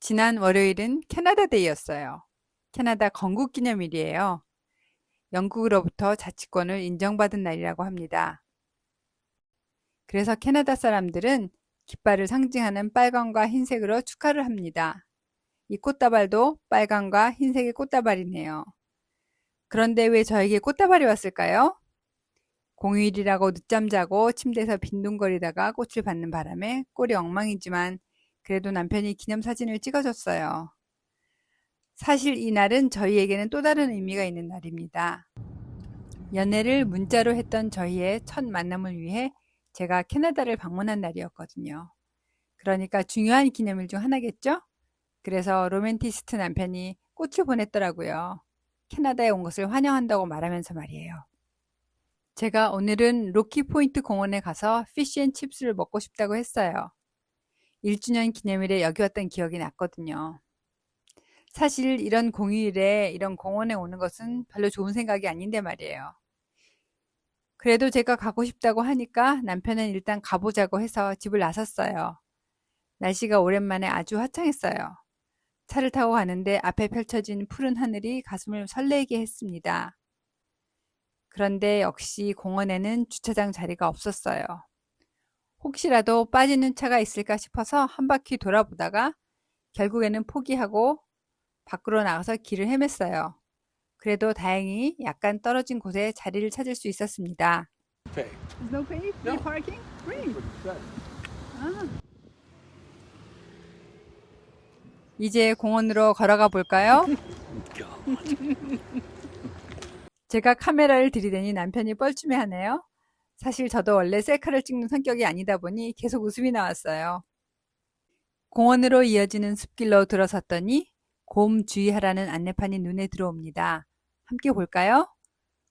지난 월요일은 캐나다 데이였어요. 캐나다 건국기념일이에요. 영국으로부터 자치권을 인정받은 날이라고 합니다. 그래서 캐나다 사람들은 깃발을 상징하는 빨강과 흰색으로 축하를 합니다. 이 꽃다발도 빨강과 흰색의 꽃다발이네요. 그런데 왜 저에게 꽃다발이 왔을까요? 공휴일이라고 늦잠 자고 침대에서 빈둥거리다가 꽃을 받는 바람에 꼴이 엉망이지만 그래도 남편이 기념사진을 찍어줬어요. 사실 이날은 저희에게는 또 다른 의미가 있는 날입니다. 연애를 문자로 했던 저희의 첫 만남을 위해 제가 캐나다를 방문한 날이었거든요. 그러니까 중요한 기념일 중 하나겠죠? 그래서 로맨티스트 남편이 꽃을 보냈더라고요. 캐나다에 온 것을 환영한다고 말하면서 말이에요. 제가 오늘은 로키포인트 공원에 가서 피쉬앤칩스를 먹고 싶다고 했어요. 1주년 기념일에 여기 왔던 기억이 났거든요. 사실 이런 공휴일에 이런 공원에 오는 것은 별로 좋은 생각이 아닌데 말이에요. 그래도 제가 가고 싶다고 하니까 남편은 일단 가보자고 해서 집을 나섰어요. 날씨가 오랜만에 아주 화창했어요. 차를 타고 가는데 앞에 펼쳐진 푸른 하늘이 가슴을 설레게 했습니다. 그런데 역시 공원에는 주차장 자리가 없었어요. 혹시라도 빠지는 차가 있을까 싶어서 한 바퀴 돌아보다가 결국에는 포기하고 밖으로 나가서 길을 헤맸어요. 그래도 다행히 약간 떨어진 곳에 자리를 찾을 수 있었습니다. Pay. There's no pay? Free No. parking? Free. What it says. 아. 이제 공원으로 걸어가 볼까요? 제가 카메라를 들이대니 남편이 뻘쭘해하네요. 사실 저도 원래 셀카를 찍는 성격이 아니다 보니 계속 웃음이 나왔어요. 공원으로 이어지는 숲길로 들어섰더니 곰 주의하라는 안내판이 눈에 들어옵니다. 함께 볼까요?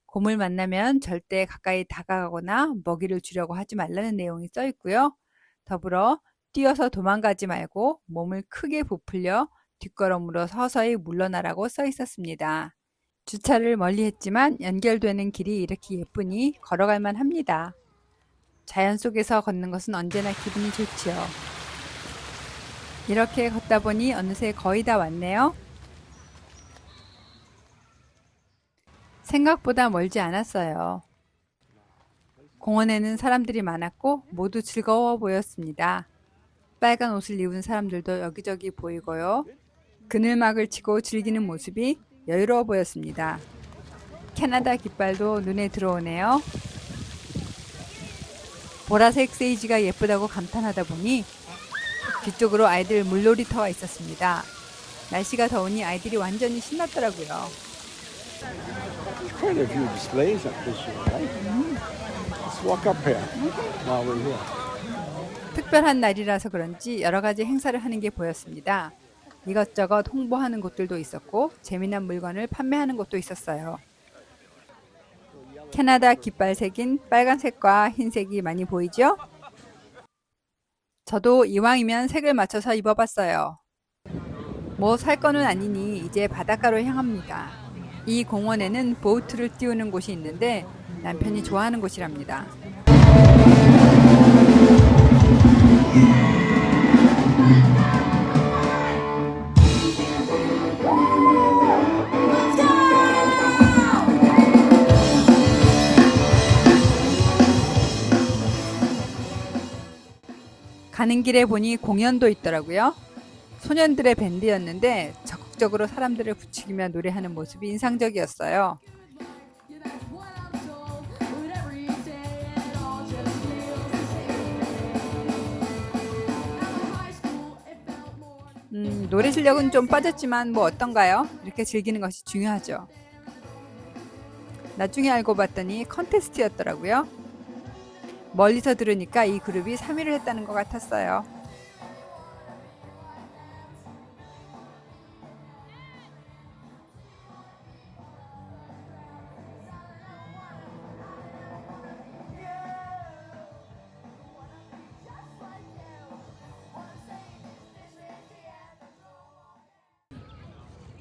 곰을 만나면 절대 가까이 다가가거나 먹이를 주려고 하지 말라는 내용이 써 있고요. 더불어 뛰어서 도망가지 말고 몸을 크게 부풀려 뒷걸음으로 서서히 물러나라고 써 있었습니다. 주차를 멀리 했지만 연결되는 길이 이렇게 예쁘니 걸어갈 만합니다. 자연 속에서 걷는 것은 언제나 기분이 좋지요. 이렇게 걷다 보니 어느새 거의 다 왔네요. 생각보다 멀지 않았어요. 공원에는 사람들이 많았고 모두 즐거워 보였습니다. 빨간 옷을 입은 사람들도 여기저기 보이고요. 그늘막을 치고 즐기는 모습이 여유로워 보였습니다. 캐나다 깃발도 눈에 들어오네요. 보라색 세이지가 예쁘다고 감탄하다 보니 뒤쪽으로 아이들 물놀이터가 있었습니다. 날씨가 더우니 아이들이 완전히 신났더라고요. Quite a few displays up this year, right? Let's walk up here while we're here. 특별한 날이라서 그런지 여러 가지 행사를 하는 게 보였습니다. 이것저것 홍보하는 곳들도 있었고 재미난 물건을 판매하는 곳도 있었어요. 캐나다 깃발 색인 빨간색과 흰색이 많이 보이죠? 저도 이왕이면 색을 맞춰서 입어봤어요. 뭐 살 거는 아니니 이제 바닷가로 향합니다. 이 공원에는 보트를 띄우는 곳이 있는데 남편이 좋아하는 곳이랍니다. 가는 길에 보니 공연도 있더라고요. 소년들의 밴드였는데 적극적으로 사람들을 부추기며 노래하는 모습이 인상적이었어요. 노래 실력은 좀 빠졌지만 뭐 어떤가요? 이렇게 즐기는 것이 중요하죠. 나중에 알고 봤더니 컨테스트였더라고요. 멀리서 들으니까 이 그룹이 3위를 했다는 것 같았어요.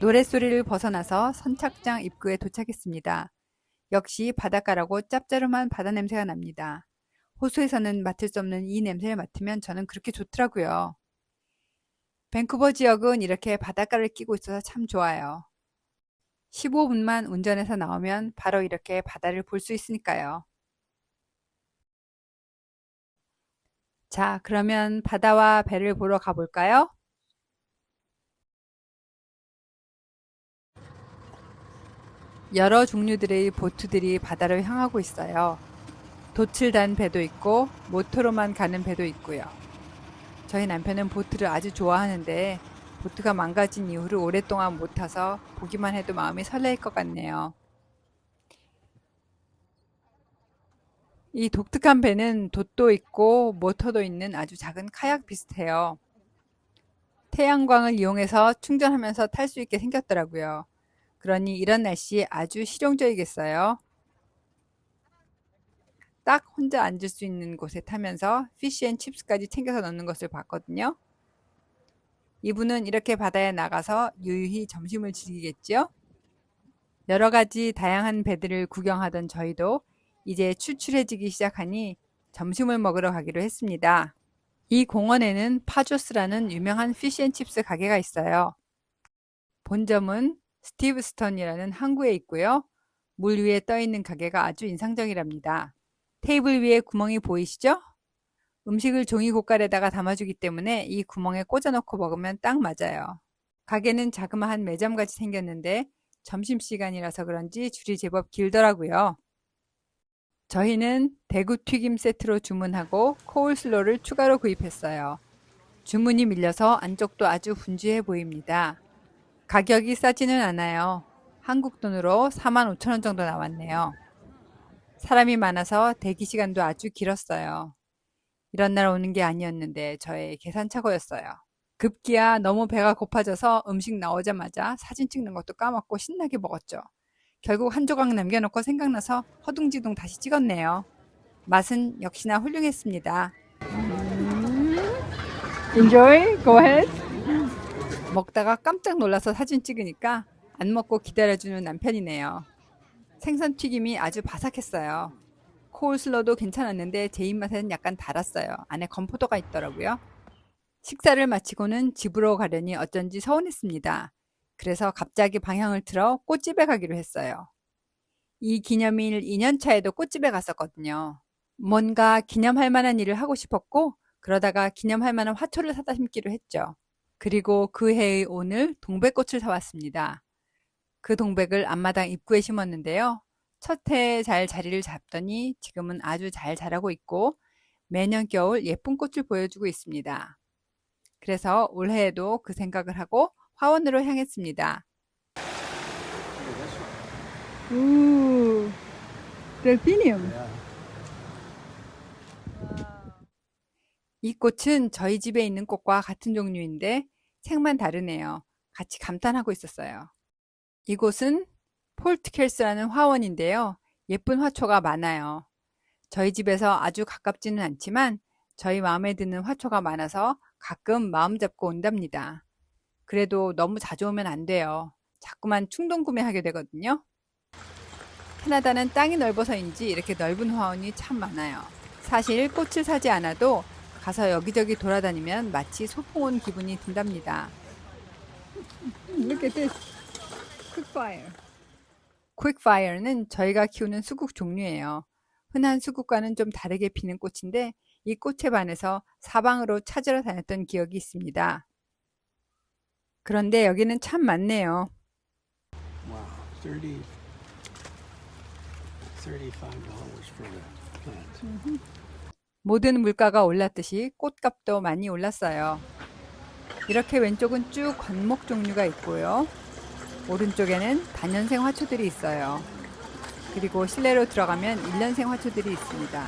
노랫소리를 벗어나서 선착장 입구에 도착했습니다. 역시 바닷가라고 짭짤한 바다 냄새가 납니다. 호수에서는 맡을 수 없는 이 냄새를 맡으면 저는 그렇게 좋더라고요. 밴쿠버 지역은 이렇게 바닷가를 끼고 있어서 참 좋아요. 15분만 운전해서 나오면 바로 이렇게 바다를 볼 수 있으니까요. 자, 그러면 바다와 배를 보러 가볼까요? 여러 종류들의 보트들이 바다를 향하고 있어요. 돛을 단 배도 있고 모터로만 가는 배도 있고요. 저희 남편은 보트를 아주 좋아하는데 보트가 망가진 이후로 오랫동안 못 타서 보기만 해도 마음이 설레일 것 같네요. 이 독특한 배는 돛도 있고 모터도 있는 아주 작은 카약 비슷해요. 태양광을 이용해서 충전하면서 탈 수 있게 생겼더라고요. 그러니 이런 날씨에 아주 실용적이겠어요. 딱 혼자 앉을 수 있는 곳에 타면서 피쉬앤칩스까지 챙겨서 넣는 것을 봤거든요. 이분은 이렇게 바다에 나가서 유유히 점심을 즐기겠죠? 여러 가지 다양한 배들을 구경하던 저희도 이제 출출해지기 시작하니 점심을 먹으러 가기로 했습니다. 이 공원에는 파조스라는 유명한 피쉬앤칩스 가게가 있어요. 본점은 스티브스턴이라는 항구에 있고요. 물 위에 떠 있는 가게가 아주 인상적이랍니다. 테이블 위에 구멍이 보이시죠? 음식을 종이 고깔에다가 담아주기 때문에 이 구멍에 꽂아놓고 먹으면 딱 맞아요. 가게는 자그마한 매점같이 생겼는데 점심시간이라서 그런지 줄이 제법 길더라고요. 저희는 대구 튀김 세트로 주문하고 코울슬로를 추가로 구입했어요. 주문이 밀려서 안쪽도 아주 분주해 보입니다. 가격이 싸지는 않아요. 한국 돈으로 45,000원 정도 나왔네요. 사람이 많아서 대기 시간도 아주 길었어요. 이런 날 오는 게 아니었는데 저의 계산착오였어요. 급기야 너무 배가 고파져서 음식 나오자마자 사진 찍는 것도 까먹고 신나게 먹었죠. 결국 한 조각 남겨놓고 생각나서 허둥지둥 다시 찍었네요. 맛은 역시나 훌륭했습니다. Enjoy? Go ahead. 먹다가 깜짝 놀라서 사진 찍으니까 안 먹고 기다려주는 남편이네요. 생선 튀김이 아주 바삭했어요. 코울슬러도 괜찮았는데 제 입맛에는 약간 달았어요. 안에 건포도가 있더라고요. 식사를 마치고는 집으로 가려니 어쩐지 서운했습니다. 그래서 갑자기 방향을 틀어 꽃집에 가기로 했어요. 이 기념일 2년차에도 꽃집에 갔었거든요. 뭔가 기념할 만한 일을 하고 싶었고 그러다가 기념할 만한 화초를 사다 심기로 했죠. 그리고 그 해의 오늘 동백꽃을 사왔습니다. 그 동백을 앞마당 입구에 심었는데요. 첫 해에 잘 자리를 잡더니 지금은 아주 잘 자라고 있고 매년 겨울 예쁜 꽃을 보여주고 있습니다. 그래서 올해에도 그 생각을 하고 화원으로 향했습니다. 오, 델피니움. 이 꽃은 저희 집에 있는 꽃과 같은 종류인데 색만 다르네요. 같이 감탄하고 있었어요. 이곳은 폴트켈스라는 화원인데요. 예쁜 화초가 많아요. 저희 집에서 아주 가깝지는 않지만 저희 마음에 드는 화초가 많아서 가끔 마음 잡고 온답니다. 그래도 너무 자주 오면 안 돼요. 자꾸만 충동 구매하게 되거든요. 캐나다는 땅이 넓어서인지 이렇게 넓은 화원이 참 많아요. 사실 꽃을 사지 않아도 가서 여기저기 돌아다니면 마치 소풍 온 기분이 든답니다. Look at this. quickfire. quickfire는 저희가 키우는 수국 종류예요. 흔한 수국과는 좀 다르게 피는 꽃인데 이 꽃에 반해서 사방으로 찾으러 다녔던 기억이 있습니다. 그런데 여기는 참 많네요. Wow, $35 for the plant. 모든 물가가 올랐듯이 꽃값도 많이 올랐어요. 이렇게 왼쪽은 쭉 관목 종류가 있고요. 오른쪽에는 다년생 화초들이 있어요. 그리고 실내로 들어가면 1년생 화초들이 있습니다.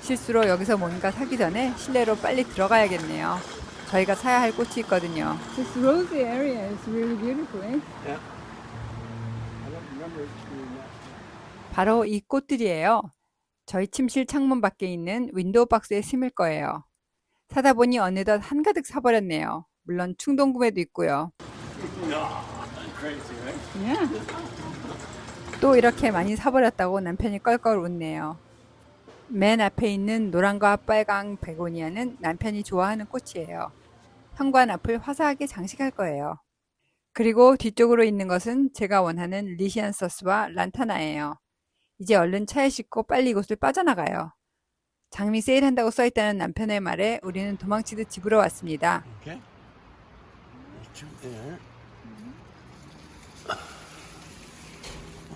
실수로 여기서 뭔가 사기 전에 실내로 빨리 들어가야겠네요. 저희가 사야 할 꽃이 있거든요. This rosy area is really beautiful. Yeah. I don't remember it being that. 바로 이 꽃들이에요. 저희 침실 창문 밖에 있는 윈도우 박스에 심을 거예요. 사다 보니 어느덧 한가득 사버렸네요. 물론 충동 구매도 있고요. Crazy, right? Yeah. 또 이렇게 많이 사버렸다고 남편이 껄껄 웃네요. 맨 앞에 있는 노란과 빨강 베고니아는 남편이 좋아하는 꽃이에요. 현관 앞을 화사하게 장식할 거예요. 그리고 뒤쪽으로 있는 것은 제가 원하는 리시안 소스와 란타나예요. 이제 얼른 차에 싣고 빨리 이곳을 빠져나가요. 장미 세일한다고 써있다는 남편의 말에 우리는 도망치듯 집으로 왔습니다. Okay. There's two there.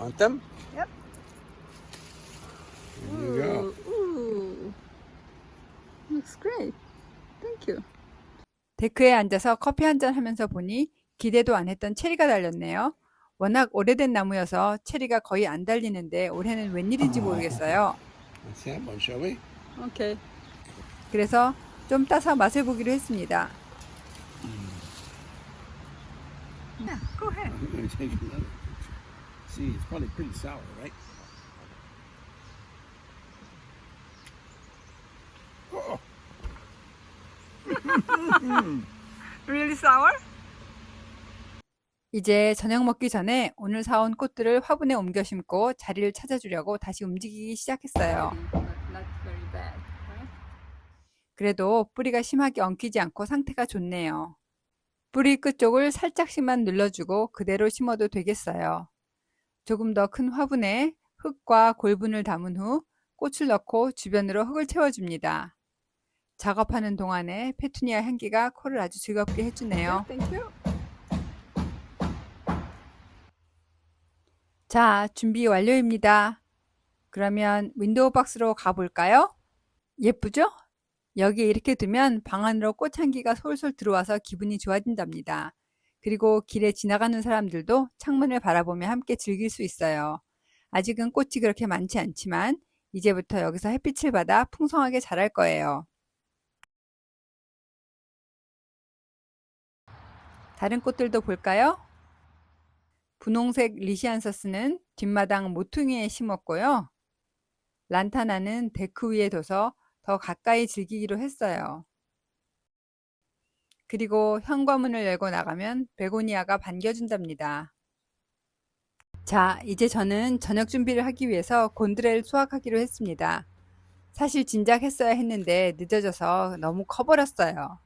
Want them? Yep. There you go. Ooh. Looks great. Thank you. 데크에 앉아서 커피 한잔 하면서 보니 기대도 안 했던 체리가 달렸네요. 워낙 오래된 나무여서 체리가 거의 안 달리는데 올해는 웬일인지 모르겠어요. Let's have one, shall we? 오케이. 그래서 좀 따서 맛을 보기로 했습니다. Yeah, go ahead. I'm going to take another picture. See, it's probably pretty sour, right? Oh, Really sour? 이제 저녁 먹기 전에 오늘 사온 꽃들을 화분에 옮겨 심고 자리를 찾아주려고 다시 움직이기 시작했어요. 그래도 뿌리가 심하게 엉키지 않고 상태가 좋네요. 뿌리 끝쪽을 살짝씩만 눌러주고 그대로 심어도 되겠어요. 조금 더 큰 화분에 흙과 골분을 담은 후 꽃을 넣고 주변으로 흙을 채워줍니다. 작업하는 동안에 페투니아 향기가 코를 아주 즐겁게 해주네요. 자, 준비 완료입니다. 그러면 윈도우 박스로 가볼까요? 예쁘죠? 여기에 이렇게 두면 방 안으로 꽃향기가 솔솔 들어와서 기분이 좋아진답니다. 그리고 길에 지나가는 사람들도 창문을 바라보며 함께 즐길 수 있어요. 아직은 꽃이 그렇게 많지 않지만 이제부터 여기서 햇빛을 받아 풍성하게 자랄 거예요. 다른 꽃들도 볼까요? 분홍색 리시안서스는 뒷마당 모퉁이에 심었고요. 란타나는 데크 위에 둬서 더 가까이 즐기기로 했어요. 그리고 현관문을 열고 나가면 베고니아가 반겨준답니다. 자, 이제 저는 저녁 준비를 하기 위해서 곤드레를 수확하기로 했습니다. 사실 진작 했어야 했는데 늦어져서 너무 커버렸어요.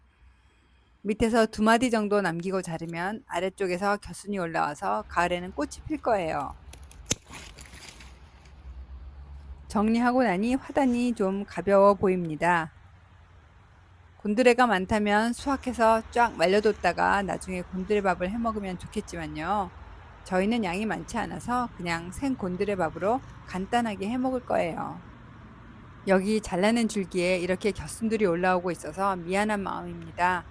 밑에서 2마디 정도 남기고 자르면 아래쪽에서 겨순이 올라와서 가을에는 꽃이 필 거예요. 정리하고 나니 화단이 좀 가벼워 보입니다. 곤드레가 많다면 수확해서 쫙 말려뒀다가 나중에 곤드레밥을 해먹으면 좋겠지만요. 저희는 양이 많지 않아서 그냥 생 곤드레밥으로 간단하게 해먹을 거예요. 여기 잘라낸 줄기에 이렇게 겨순들이 올라오고 있어서 미안한 마음입니다.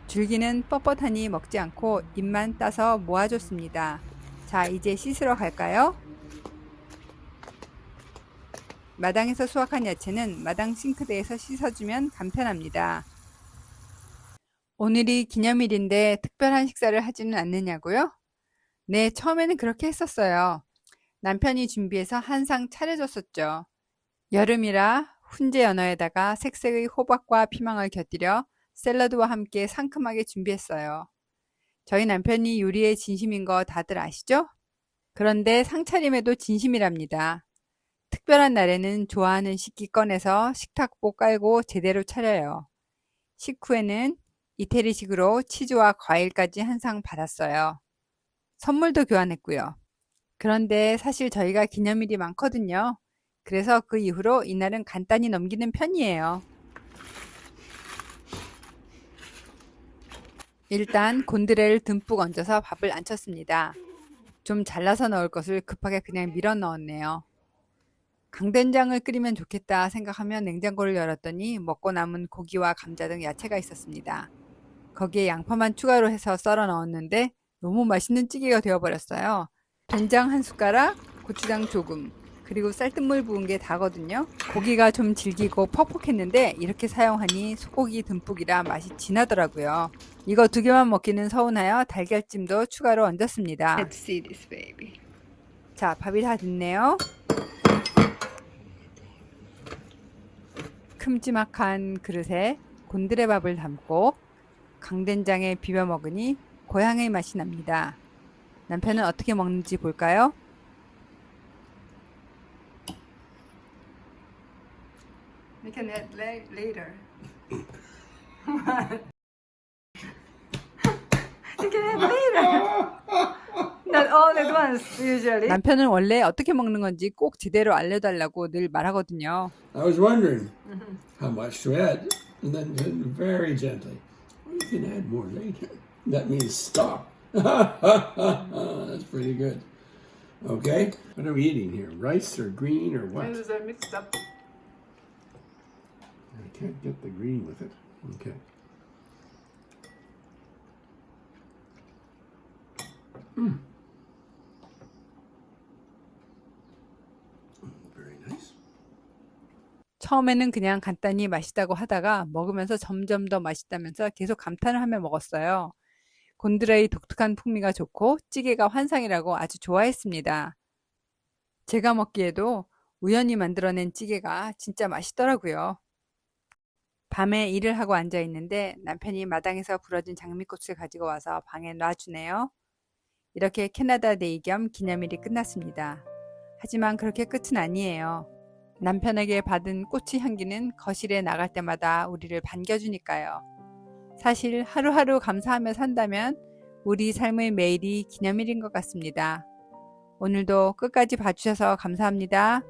줄기는 뻣뻣하니 먹지 않고 잎만 따서 모아줬습니다. 자, 이제 씻으러 갈까요? 마당에서 수확한 야채는 마당 싱크대에서 씻어주면 간편합니다. 오늘이 기념일인데 특별한 식사를 하지는 않느냐고요? 네, 처음에는 그렇게 했었어요. 남편이 준비해서 한 상 차려줬었죠. 여름이라 훈제 연어에다가 색색의 호박과 피망을 곁들여 샐러드와 함께 상큼하게 준비했어요. 저희 남편이 요리에 진심인 거 다들 아시죠? 그런데 상차림에도 진심이랍니다. 특별한 날에는 좋아하는 식기 꺼내서 식탁보 깔고 제대로 차려요. 식후에는 이태리식으로 치즈와 과일까지 한 상 받았어요. 선물도 교환했고요. 그런데 사실 저희가 기념일이 많거든요. 그래서 그 이후로 이날은 간단히 넘기는 편이에요. 일단 곤드레를 듬뿍 얹어서 밥을 안쳤습니다. 좀 잘라서 넣을 것을 급하게 그냥 밀어 넣었네요. 강된장을 끓이면 좋겠다 생각하며 냉장고를 열었더니 먹고 남은 고기와 감자 등 야채가 있었습니다. 거기에 양파만 추가로 해서 썰어 넣었는데 너무 맛있는 찌개가 되어버렸어요. 된장 한 숟가락, 고추장 조금, 그리고 쌀뜨물 부은 게 다거든요. 고기가 좀 질기고 퍽퍽했는데 이렇게 사용하니 소고기 듬뿍이라 맛이 진하더라고요. 이거 2개만 먹기는 서운하여 달걀찜도 추가로 얹었습니다. Let's see this baby. 자, 밥이 다 됐네요. 큼지막한 그릇에 곤드레밥을 담고 강된장에 비벼 먹으니 고향의 맛이 납니다. 남편은 어떻게 먹는지 볼까요? We can add later. You can have later. Not all at once, usually. 남편은 원래 어떻게 먹는 건지 꼭 제대로 알려달라고 늘 말하거든요. I was wondering how much to add, and then very gently. Well, you can add more later. That means stop. That's pretty good. Okay, what are we eating here? Rice or green or what? These are mixed up. I can't get the green with it. Okay. Very nice. 처음에는 그냥 간단히 맛있다고 하다가 먹으면서 점점 더 맛있다면서 계속 감탄을 하며 먹었어요. 곤드레의 독특한 풍미가 좋고 찌개가 환상이라고 아주 좋아했습니다. 제가 먹기에도 우연히 만들어낸 찌개가 진짜 맛있더라고요. 밤에 일을 하고 앉아 있는데 남편이 마당에서 부러진 장미꽃을 가지고 와서 방에 놔주네요. 이렇게 캐나다 데이 겸 기념일이 끝났습니다. 하지만 그렇게 끝은 아니에요. 남편에게 받은 꽃의 향기는 거실에 나갈 때마다 우리를 반겨주니까요. 사실 하루하루 감사하며 산다면 우리 삶의 매일이 기념일인 것 같습니다. 오늘도 끝까지 봐주셔서 감사합니다.